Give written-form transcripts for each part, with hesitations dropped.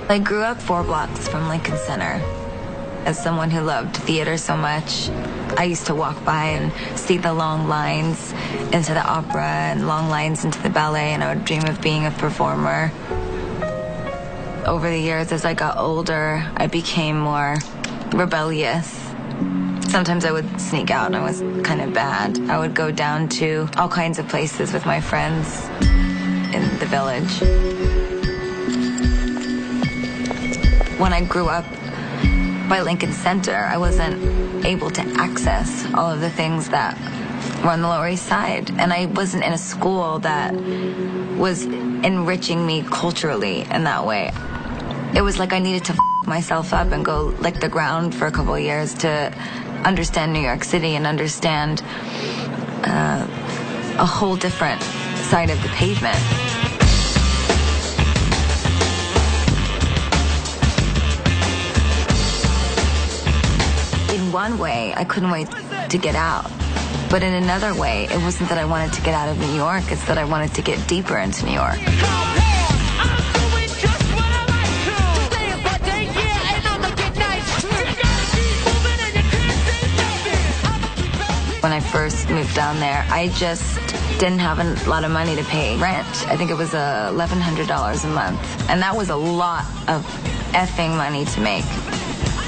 I grew up 4 blocks from Lincoln Center. As someone who loved theater so much, I used to walk by and see the long lines into the opera and long lines into the ballet, and I would dream of being a performer. Over the years, as I got older, I became more rebellious. Sometimes I would sneak out, and I was kind of bad. I would go down to all kinds of places with my friends in the village. When I grew up by Lincoln Center, I wasn't able to access all of the things that were on the Lower East Side. And I wasn't in a school that was enriching me culturally in that way. It was like I needed to myself up and go lick the ground for a couple of years to understand New York City and understand a whole different side of the pavement. In one way, I couldn't wait to get out. But in another way, it wasn't that I wanted to get out of New York, it's that I wanted to get deeper into New York. When I first moved down there, I just didn't have a lot of money to pay rent. I think it was $1,100 a month. And that was a lot of effing money to make.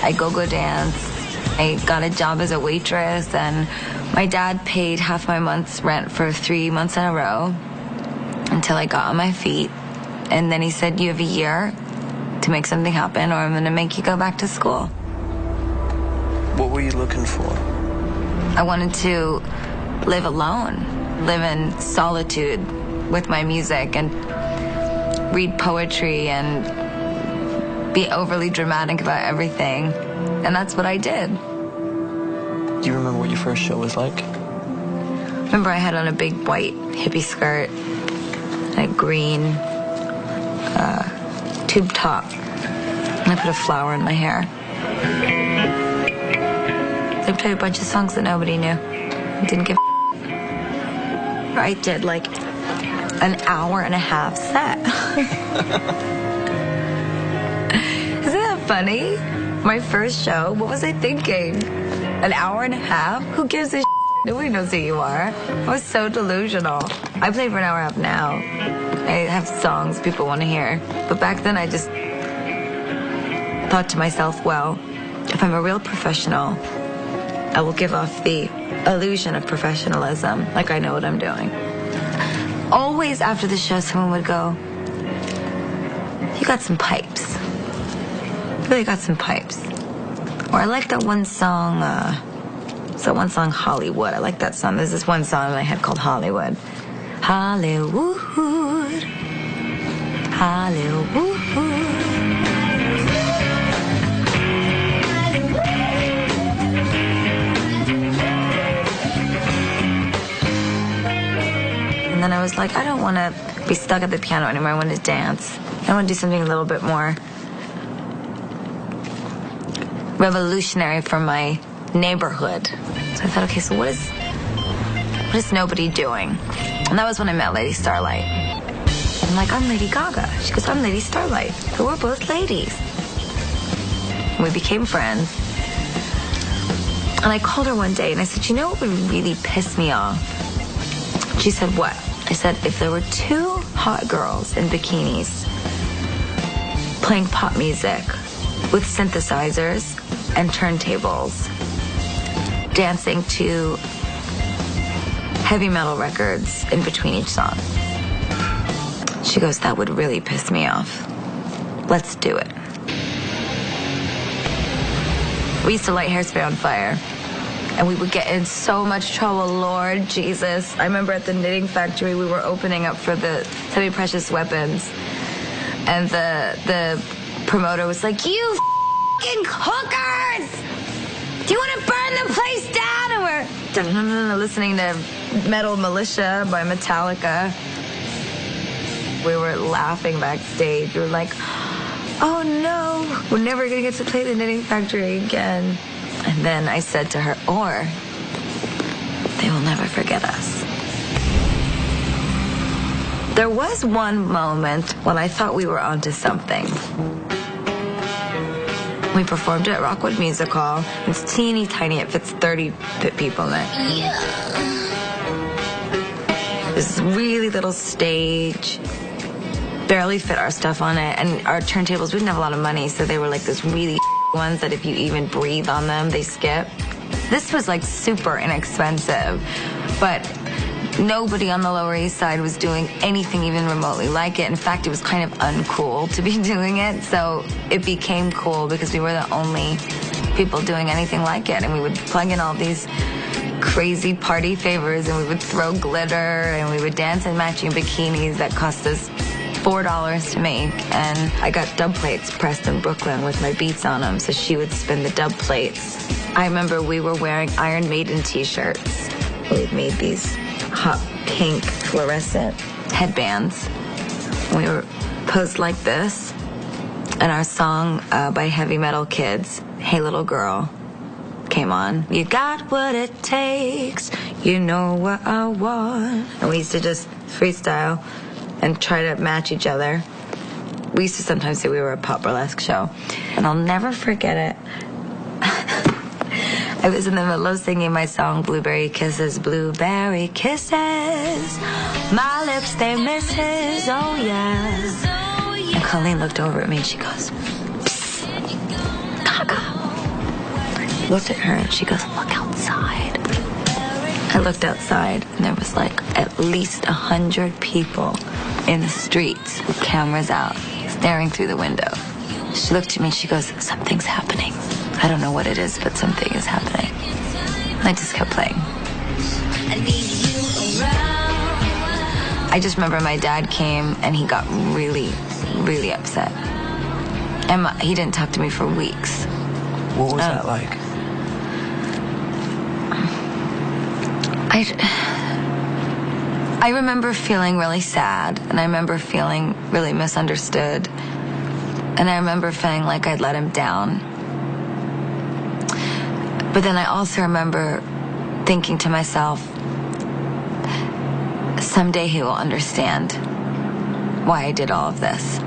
I go dance. I got a job as a waitress, and my dad paid half my month's rent for 3 months in a row until I got on my feet. And then he said, you have a year to make something happen, or I'm going to make you go back to school. What were you looking for? I wanted to live alone, live in solitude with my music, and read poetry and be overly dramatic about everything. And that's what I did. Do you remember what your first show was like? Remember I had on a big white hippie skirt, a green tube top, and I put a flower in my hair. I played a bunch of songs that nobody knew. I didn't give a I did like an hour-and-a-half set. Isn't that funny? My first show, what was I thinking? An hour and a half? Who gives a Nobody knows who you are. I was so delusional. I play for an hour and a half now. I have songs people want to hear. But back then I just thought to myself, well, if I'm a real professional, I will give off the illusion of professionalism, like I know what I'm doing. Always after the show, someone would go, you got some pipes. You really got some pipes. Or I like that one song, Hollywood. I like that song. There's this one song that I had called Hollywood. Hollywood, Hollywood. And then I was like, I don't want to be stuck at the piano anymore. I want to dance. I want to do something a little bit more revolutionary for my neighborhood. So I thought, okay, so what is nobody doing? And that was when I met Lady Starlight. I'm like, I'm Lady Gaga. She goes, I'm Lady Starlight. So we're both ladies. And we became friends. And I called her one day and I said, you know what would really piss me off? She said, what? I said, if there were 2 hot girls in bikinis playing pop music with synthesizers and turntables, dancing to heavy metal records in between each song. She goes, that would really piss me off. Let's do it. We used to light Hairspray on fire. And we would get in so much trouble, Lord Jesus. I remember at the knitting factory, we were opening up for the semi-precious weapons. And the promoter was like, you f***ing hookers! Do you want to burn the place down? And we're listening to Metal Militia by Metallica. We were laughing backstage. We were like, oh no, we're never going to get to play the knitting factory again. And then I said to her, or they will never forget us. There was one moment when I thought we were onto something. We performed at Rockwood Music Hall. It's teeny tiny. It fits 30 people in it. This really little stage. Barely fit our stuff on it. And our turntables, we didn't have a lot of money, so they were like those really ones that if you even breathe on them, they skip. This was like super inexpensive, but nobody on the Lower East Side was doing anything even remotely like it. In fact, it was kind of uncool to be doing it, so it became cool because we were the only people doing anything like it. And we would plug in all these crazy party favors, and we would throw glitter, and we would dance in matching bikinis that cost us $4 to make. And I got dub plates pressed in Brooklyn with my beats on them, so she would spin the dub plates. I remember we were wearing Iron Maiden t-shirts. We'd made these hot pink fluorescent headbands. We were posed like this, and our song by Heavy Metal Kids, Hey Little Girl, came on. You got what it takes, you know what I want. And we used to just freestyle and try to match each other. We used to sometimes say we were a pop burlesque show. And I'll never forget it. I was in the middle of singing my song, Blueberry Kisses, Blueberry Kisses. My lips, they misses, oh yeah. And Colleen looked over at me and she goes, psst, Gaga. I looked at her and she goes, look outside. I looked outside and there was like at least 100 people in the streets with cameras out, staring through the window. She looked at me and she goes, something's happening. I don't know what it is, but something is happening. I just kept playing. I just remember my dad came and he got really, really upset. And he didn't talk to me for weeks. What was that like? I remember feeling really sad, and I remember feeling really misunderstood, and I remember feeling like I'd let him down. But then I also remember thinking to myself, someday he will understand why I did all of this.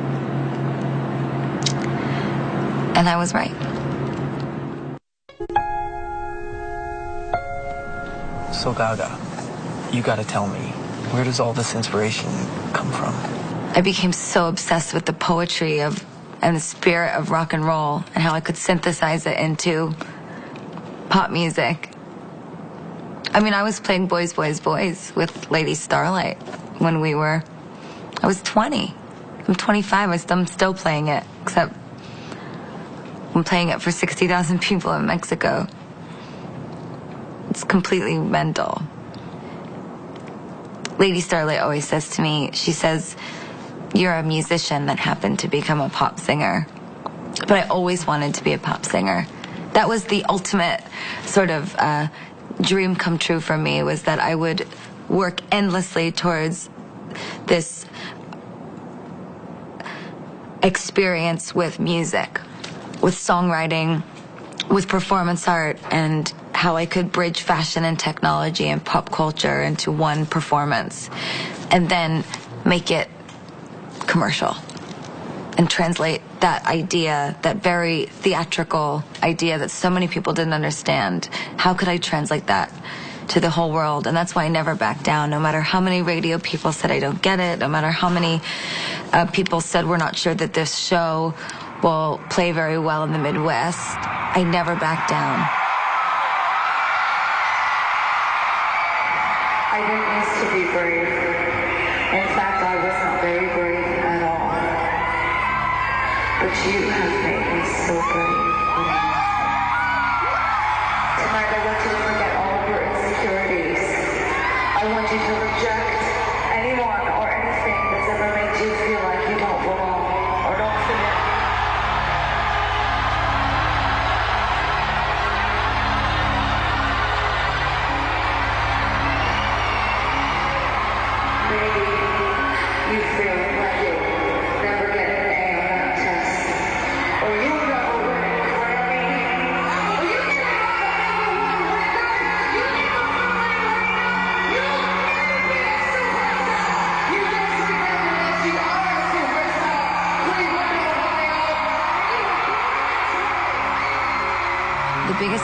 And I was right. So Gaga, you gotta tell me, where does all this inspiration come from? I became so obsessed with the poetry of and the spirit of rock and roll and how I could synthesize it into pop music. I mean, I was playing Boys, Boys, Boys with Lady Starlight when I was 20. I'm 25, I'm still playing it, except I'm playing it for 60,000 people in Mexico. It's completely mental. Lady Starlight always says to me, she says, you're a musician that happened to become a pop singer. But I always wanted to be a pop singer. That was the ultimate sort of dream come true for me, was that I would work endlessly towards this experience with music, with songwriting, with performance art, and how I could bridge fashion and technology and pop culture into one performance and then make it commercial and translate that idea, that very theatrical idea that so many people didn't understand. How could I translate that to the whole world? And that's why I never backed down, no matter how many radio people said I don't get it, no matter how many people said we're not sure that this show will play very well in the Midwest. I never backed down. I didn't used to be brave. In fact, I wasn't very brave at all. But you have made me so brave. Tonight I want you to forget all of your insecurities. I want you to reject anyone or anything that's ever made you feel like you don't belong or don't fit in. Maybe you feel like you'll never get an A on that test, or you'll never win.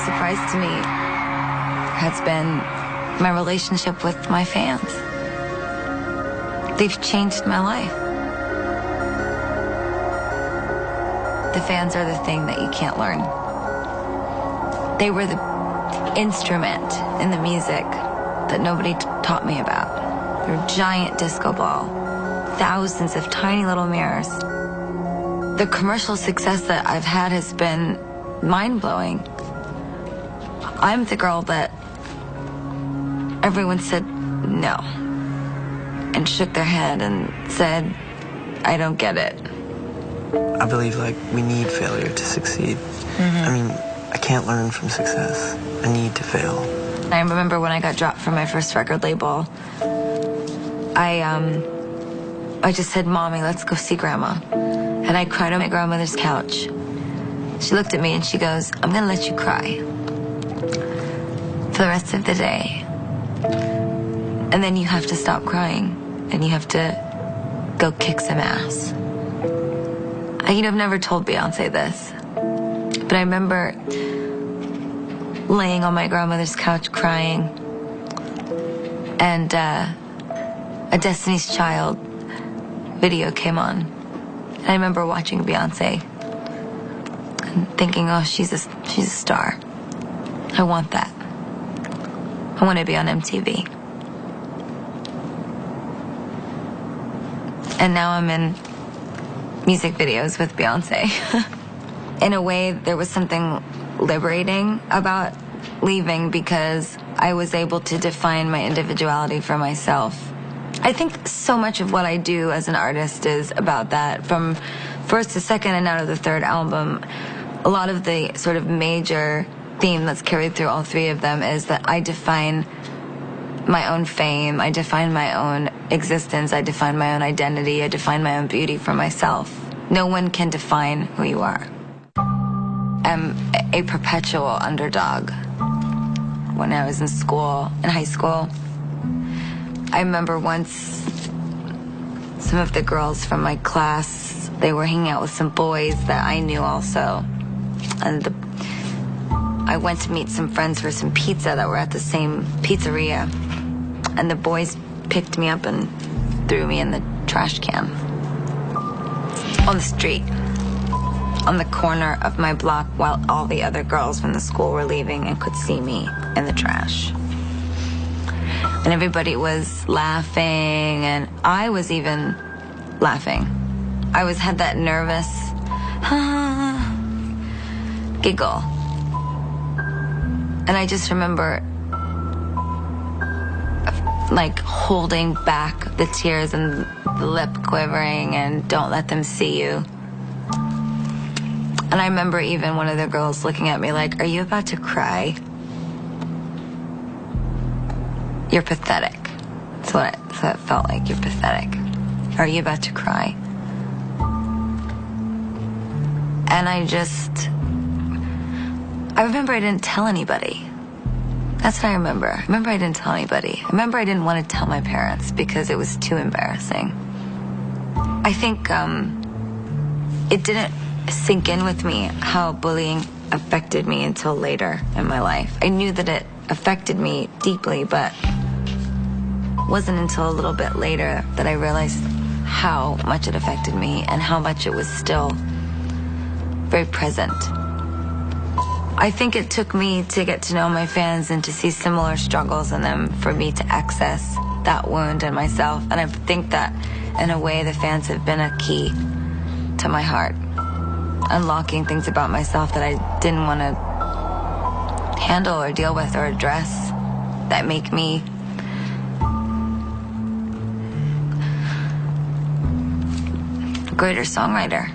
surprise to me has been my relationship with my fans. They've changed my life. The fans are the thing that you can't learn. They were the instrument in the music that nobody taught me about. They're a giant disco ball, thousands of tiny little mirrors. The commercial success that I've had has been mind-blowing. I'm the girl that everyone said no and shook their head and said, I don't get it. I believe, like, we need failure to succeed. I mean, I can't learn from success. I need to fail. I remember when I got dropped from my first record label, I just said, Mommy, let's go see Grandma. And I cried on my grandmother's couch. She looked at me and she goes, I'm going to let you cry for the rest of the day. And then you have to stop crying and you have to go kick some ass. I've never told Beyonce this, but I remember laying on my grandmother's couch crying, and a Destiny's Child video came on. And I remember watching Beyonce and thinking, oh, she's a star. I want that. I want to be on MTV. And now I'm in music videos with Beyonce. In a way, there was something liberating about leaving because I was able to define my individuality for myself. I think so much of what I do as an artist is about that. From first to second and out of the third album, a lot of the sort of major theme that's carried through all three of them is that I define my own fame, I define my own existence, I define my own identity, I define my own beauty for myself. No one can define who you are. I'm a perpetual underdog. When I was in school, in high school, I remember once some of the girls from my class, they were hanging out with some boys that I knew also. And I went to meet some friends for some pizza that were at the same pizzeria. And the boys picked me up and threw me in the trash can. On the street. On the corner of my block while all the other girls from the school were leaving and could see me in the trash. And everybody was laughing, and I was even laughing. I had that nervous giggle. And I just remember like holding back the tears and the lip quivering and don't let them see you. And I remember even one of the girls looking at me like, are you about to cry? You're pathetic. That's what it felt like. You're pathetic. Are you about to cry? And I remember I didn't tell anybody. That's what I remember. I remember I didn't tell anybody. I remember I didn't want to tell my parents because it was too embarrassing. I think it didn't sink in with me how bullying affected me until later in my life. I knew that it affected me deeply, but it wasn't until a little bit later that I realized how much it affected me and how much it was still very present. I think it took me to get to know my fans and to see similar struggles in them for me to access that wound in myself. And I think that, in a way, the fans have been a key to my heart, unlocking things about myself that I didn't want to handle or deal with or address that make me a greater songwriter.